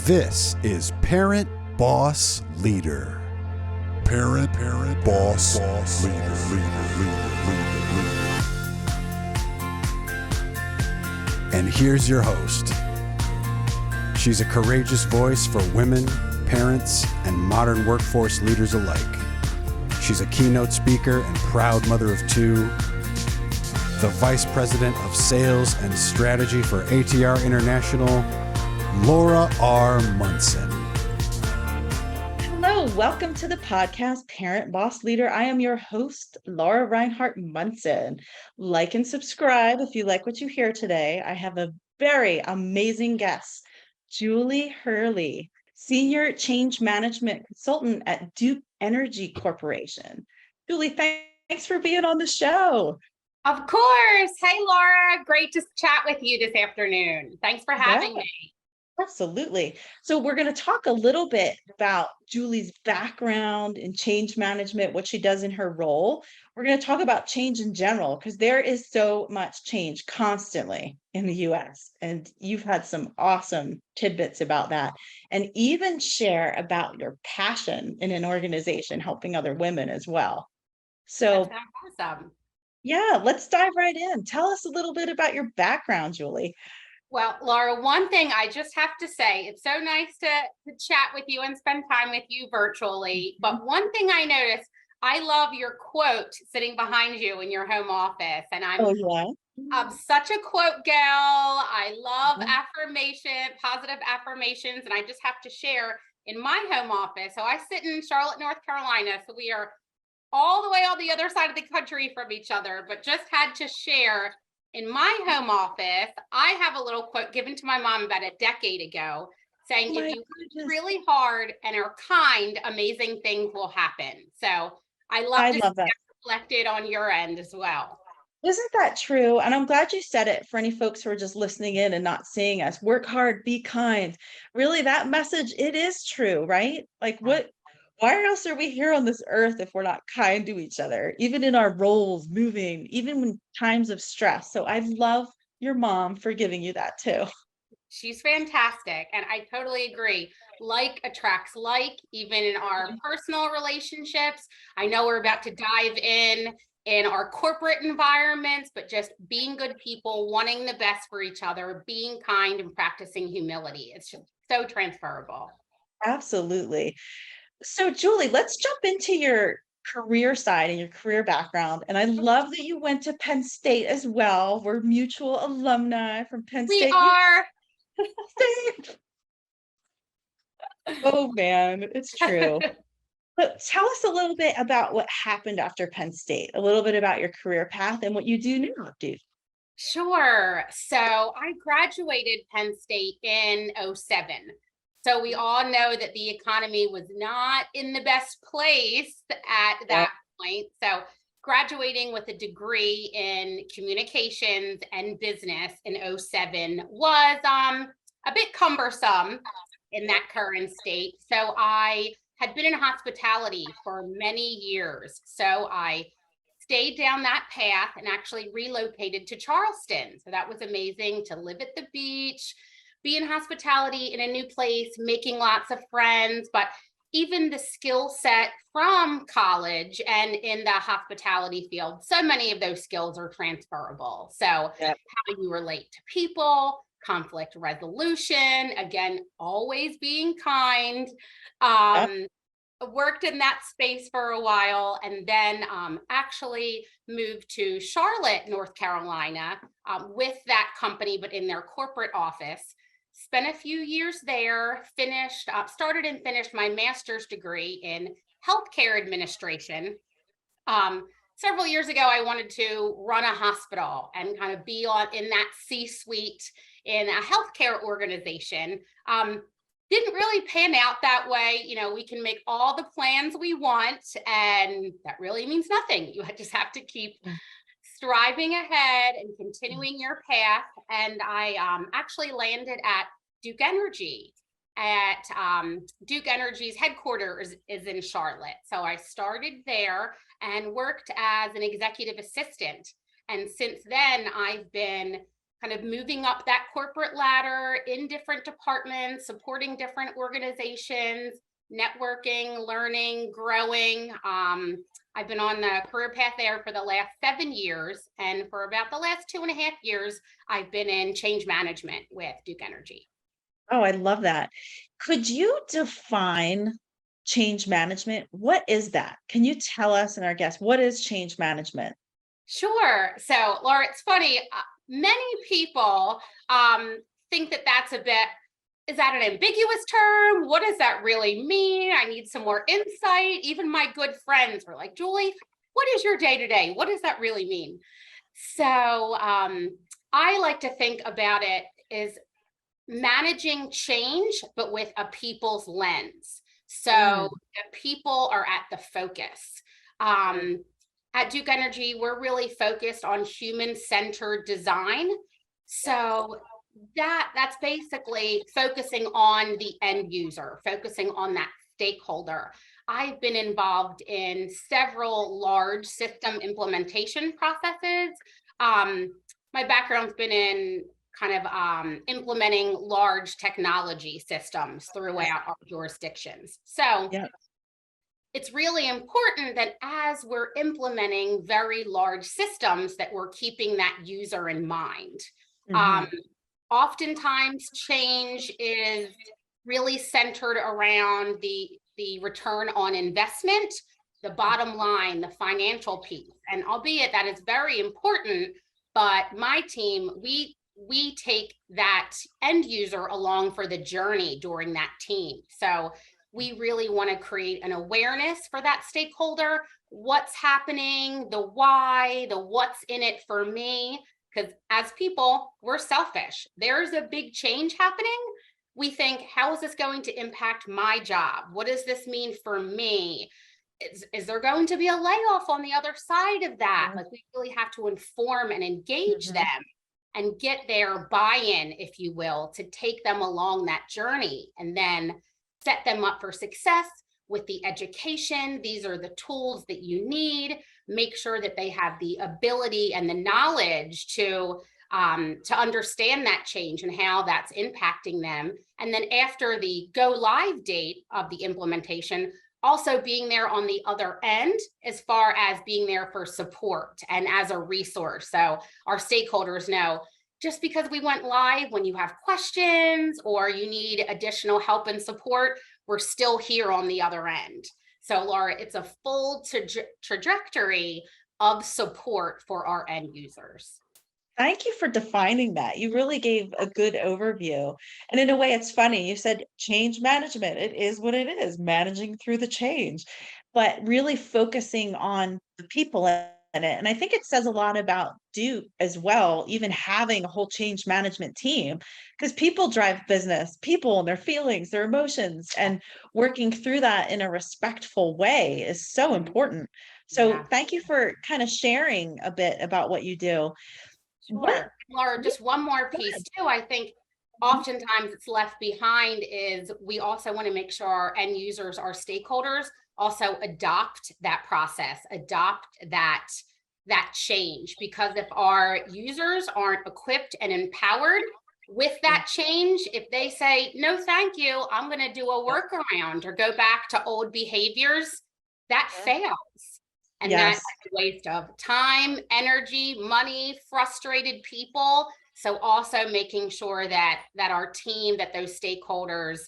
This is Parent Boss Leader. Parent Boss Leader. And here's your host. She's a courageous voice for women, parents, and modern workforce leaders alike. She's a keynote speaker and proud mother of two, the Vice President of Sales and Strategy for ATR International, Laura R. Munson. Hello, welcome to the podcast, Parent Boss Leader. I am your host, Laura Reinhardt Munson. Like and subscribe if you like what you hear today. I have a very amazing guest, Julie Hurley, Senior Change Management Consultant at Duke Energy Corporation. Julie, thanks for being on the show. Of course. Hey, Laura. Great to chat with you this afternoon. Thanks for having me. Absolutely. So we're going to talk a little bit about Julie's background in change management, what she does in her role. We're going to talk about change in general, because there is so much change constantly in the US. And you've had some awesome tidbits about that, and even share about your passion in an organization helping other women as well. So That sounds awesome. Yeah, let's dive right in. Tell us a little bit about your background, Julie. Well, Laura, one thing I just have to say, it's so nice to chat with you and spend time with you virtually. But one thing I noticed, I love your quote sitting behind you in your home office. And I'm such a quote gal. I love affirmation, positive affirmations. And I just have to share in my home office. So I sit in Charlotte, North Carolina. So we are all the way on the other side of the country from each other, but just had to share in my home office. I have a little quote given to my mom about a decade ago saying, if you work really hard and are kind, amazing things will happen. So I love that reflected on your end as well. Isn't that true? And I'm glad you said it for any folks who are just listening in and not seeing us. Work hard, be kind. Really, that message, it is true, right? Like why else are we here on this earth if we're not kind to each other, even in our roles, moving, even in times of stress? So I love your mom for giving you that too. She's fantastic. And I totally agree. Like attracts like, even in our personal relationships. I know we're about to dive in our corporate environments, but just being good people, wanting the best for each other, being kind and practicing humility. It's just so transferable. Absolutely. So Julie, let's jump into your career side and your career background. And I love that you went to Penn State as well. We're mutual alumni from Penn State. We are. Oh man, it's true. But tell us a little bit about what happened after Penn State, a little bit about your career path and what you do now, dude. Sure. So I graduated Penn State in 2007. So we all know that the economy was not in the best place at that point. So graduating with a degree in communications and business in 2007 was a bit cumbersome in that current state. So I had been in hospitality for many years. So I stayed down that path and actually relocated to Charleston. So that was amazing to live at the beach, be in hospitality in a new place, making lots of friends, but even the skill set from college and in the hospitality field, so many of those skills are transferable. So how you relate to people, conflict resolution, again, always being kind. Worked in that space for a while, and then actually moved to Charlotte, North Carolina with that company, but in their corporate office. Spent a few years there, started and finished my master's degree in healthcare administration. Several years ago, I wanted to run a hospital and kind of be in that C-suite in a healthcare organization. Didn't really pan out that way. You know, we can make all the plans we want, and that really means nothing. You just have to keep striving ahead and continuing your path. And I actually landed at Duke Energy. Duke Energy's headquarters is in Charlotte. So I started there and worked as an executive assistant. And since then, I've been kind of moving up that corporate ladder in different departments, supporting different organizations, networking, learning, growing. I've been on the career path there for the last 7 years. And for about the last 2.5 years, I've been in change management with Duke Energy. Oh, I love that. Could you define change management? What is that? Can you tell us and our guests, what is change management? Sure. So, Laura, it's funny. Many people think that that's a bit, is that an ambiguous term? What does that really mean? I need some more insight. Even my good friends were like, Julie, what is your day to day? What does that really mean? So I like to think about it as managing change, but with a people's lens. So the people are at the focus. At Duke Energy, we're really focused on human-centered design. So that's basically focusing on the end user, focusing on that stakeholder. I've been involved in several large system implementation processes. My background's been in kind of implementing large technology systems throughout our jurisdictions. So it's really important that as we're implementing very large systems that we're keeping that user in mind. Oftentimes change is really centered around the return on investment, the bottom line, the financial piece. And albeit that is very important, but my team, we take that end user along for the journey during that team. So we really want to create an awareness for that stakeholder, what's happening, the why, the what's in it for me. Because as people, we're selfish. There's a big change happening. We think, how is this going to impact my job? What does this mean for me? Is there going to be a layoff on the other side of that? Like, we really have to inform and engage them and get their buy-in, if you will, to take them along that journey and then set them up for success with the education. These are the tools that you need. Make sure that they have the ability and the knowledge to understand that change and how that's impacting them. And then after the go live date of the implementation, also being there on the other end as far as being there for support and as a resource. So our stakeholders know, just because we went live, when you have questions or you need additional help and support, we're still here on the other end. So Laura, it's a full trajectory of support for our end users. Thank you for defining that. You really gave a good overview. And in a way, it's funny. You said change management. It is what it is, managing through the change, but really focusing on the people in it. And I think it says a lot about Duke as well, even having a whole change management team, because people drive business, people and their feelings, their emotions, and working through that in a respectful way is so important. So thank you for kind of sharing a bit about what you do. Sure. Laura, just one more piece too. I think oftentimes it's left behind is we also want to make sure our end users, our stakeholders also adopt that process, adopt that change. Because if our users aren't equipped and empowered with that change, if they say, no, thank you, I'm going to do a workaround or go back to old behaviors, that fails. And that's a waste of time, energy, money, frustrated people. So also making sure that our team, that those stakeholders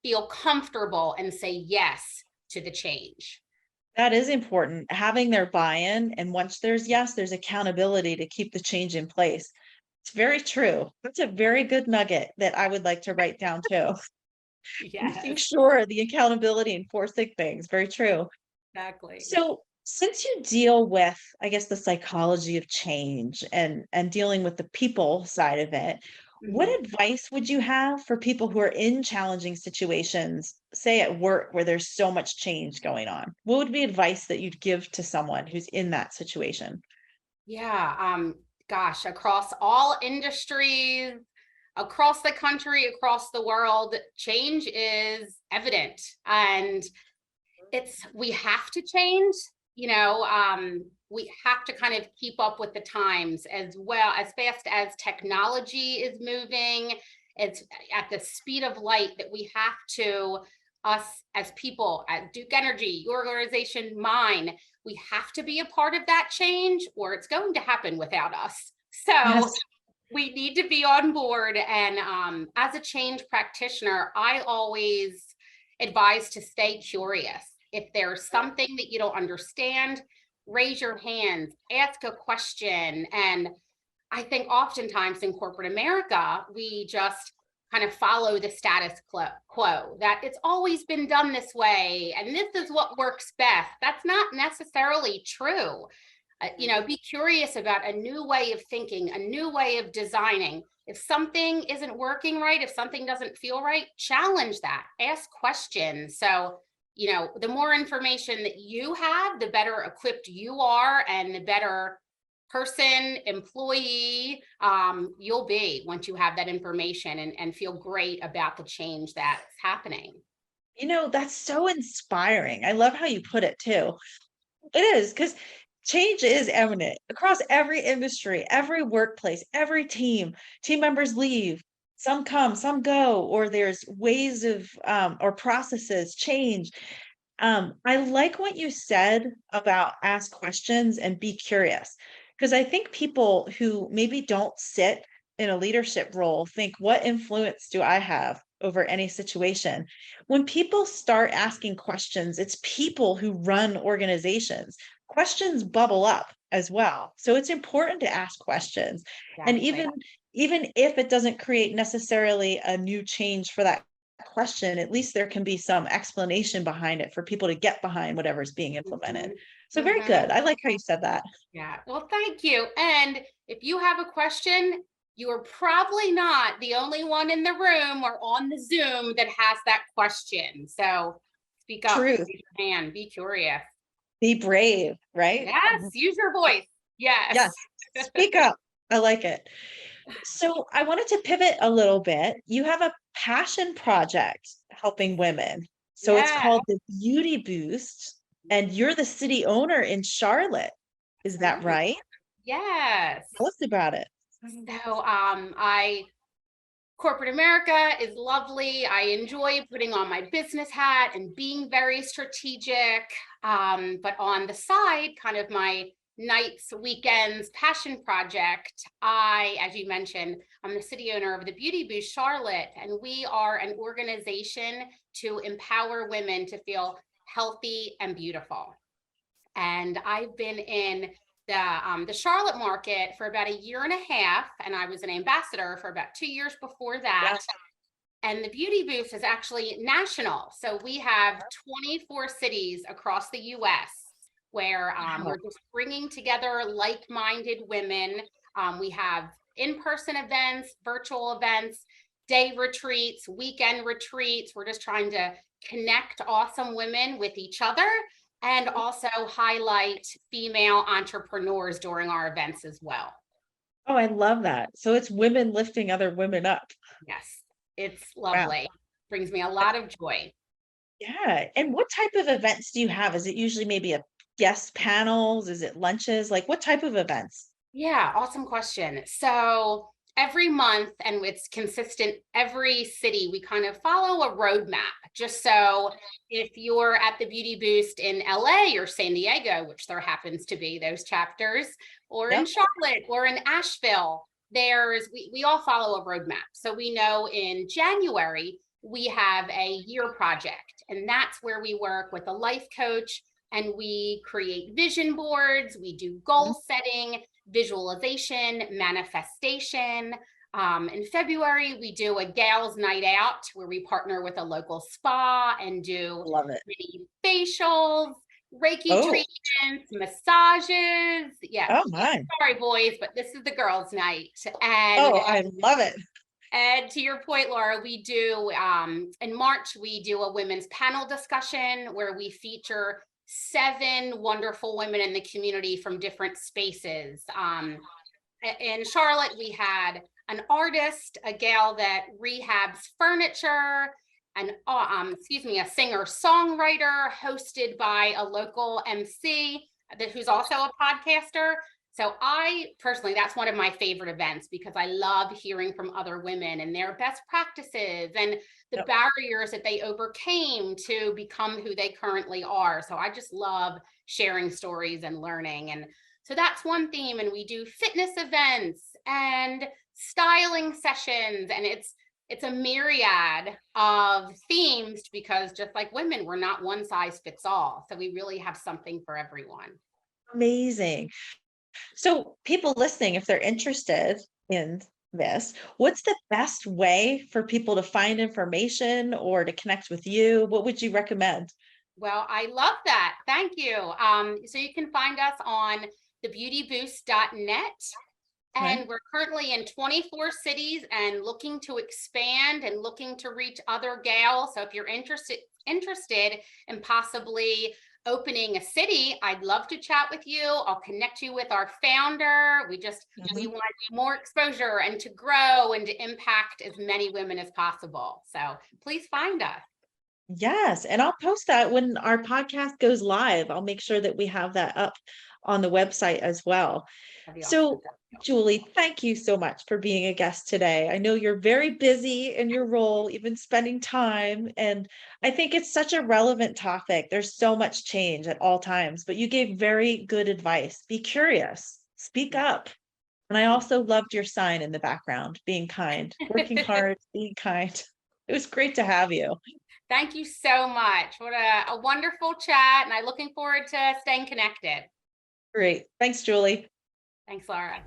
feel comfortable and say yes to the change. That is important, having their buy-in. And once there's yes, there's accountability to keep the change in place. It's very true. That's a very good nugget that I would like to write down too. Making sure the accountability, enforcing things. Very true. Exactly. So since you deal with, I guess, the psychology of change and dealing with the people side of it, what advice would you have for people who are in challenging situations, say at work where there's so much change going on? What would be advice that you'd give to someone who's in that situation? Yeah, gosh, across all industries, across the country, across the world, change is evident. And we have to change. we have to kind of keep up with the times as well, as fast as technology is moving. It's at the speed of light that we have to, us as people at Duke Energy, your organization, mine, we have to be a part of that change, or it's going to happen without us. So Yes. we need to be on board. And as a change practitioner, I always advise to stay curious. If there's something that you don't understand, raise your hand, ask a question. And I think oftentimes in corporate America, we just kind of follow the status quo, that it's always been done this way and this is what works best. That's not necessarily true. Be curious about a new way of thinking, a new way of designing. If something isn't working right, if something doesn't feel right, challenge that, ask questions. So, the more information that you have, the better equipped you are and the better person, employee you'll be once you have that information and feel great about the change that's happening. That's so inspiring. I love how you put it too. It is, because change is eminent across every industry, every workplace, every team. Team members leave, some come, some go, or there's ways of or processes change. I like what you said about ask questions and be curious, because I think people who maybe don't sit in a leadership role think, what influence do I have over any situation? When people start asking questions, it's people who run organizations. Questions bubble up as well. So it's important to ask questions. And Exactly. even if it doesn't create necessarily a new change for that question, at least there can be some explanation behind it for people to get behind whatever's being implemented. Mhm. So very Mhm. good. I like how you said that. Yeah, well, thank you. And if you have a question, you are probably not the only one in the room or on the Zoom that has that question. So speak up, Truth. raise your hand, be curious. Be brave, right? Yes, use your voice. Yes. Yes. Speak up. I like it. So I wanted to pivot a little bit. You have a passion project helping women. So it's Yeah. called the Beauty Boost, and you're the city owner in Charlotte. Is that Absolutely. right? Yes. Tell us about it. So I corporate America is lovely. I enjoy putting on my business hat and being very strategic. But on the side, kind of my nights, weekends, passion project, as you mentioned, I'm the city owner of the Beauty Boost Charlotte, and we are an organization to empower women to feel healthy and beautiful. And I've been in the Charlotte market for about a year and a half, and I was an ambassador for about 2 years before that. Yes. And the Beauty Booth is actually national. So we have 24 cities across the US where Wow. we're just bringing together like-minded women. We have in-person events, virtual events, day retreats, weekend retreats. We're just trying to connect awesome women with each other and also highlight female entrepreneurs during our events as well. Oh, I love that. So it's women lifting other women up. Yes, it's Wow. lovely. Brings me a lot of joy. Yeah. And what type of events do you have? Is it usually maybe a guest panels? Is it lunches? Like what type of events? Yeah, awesome question. So every month, and it's consistent every city, we kind of follow a roadmap. Just so if you're at the Beauty Boost in LA or San Diego, which there happens to be those chapters, or in Yep. Charlotte or in Asheville, we all follow a roadmap. So we know in January, we have a year project, and that's where we work with a life coach and we create vision boards, we do Mhm. goal setting, visualization, manifestation. In February, we do a gals night out where we partner with a local spa and do Love it. mini facials, Reiki Oh, treatments, massages. Yes. oh my. Sorry, boys, but this is the girls' night. And Oh, I love it. and to your point, Laura, we do in March, we do a women's panel discussion where we feature 7 wonderful women in the community from different spaces. In Charlotte, we had an artist, a gal that rehabs furniture, a singer-songwriter hosted by a local MC who's also a podcaster. So I personally, that's one of my favorite events because I love hearing from other women and their best practices and the Yep. barriers that they overcame to become who they currently are. So I just love sharing stories and learning. And so that's one theme. And we do fitness events and styling sessions, and it's a myriad of themes because just like women, we're not one size fits all. So we really have something for everyone. Amazing. So people listening, if they're interested in this, what's the best way for people to find information or to connect with you? What would you recommend? Well, I love that. Thank you. So you can find us on thebeautyboost.net. Okay. And we're currently in 24 cities and looking to expand and looking to reach other gals. So if you're interested in possibly opening a city, I'd love to chat with you. I'll connect you with our founder. We want more exposure and to grow and to impact as many women as possible. So please find us. Yes, and I'll post that when our podcast goes live. I'll make sure that we have that up on the website as well. That'd be So, awesome. Julie, thank you so much for being a guest today. I know you're very busy in your role, even spending time, and I think it's such a relevant topic. There's so much change at all times, but you gave very good advice. Be curious, speak up. And I also loved your sign in the background, being kind, working hard, being kind. It was great to have you. Thank you so much. What a wonderful chat. And I'm looking forward to staying connected. Great. Thanks, Julie. Thanks, Laura.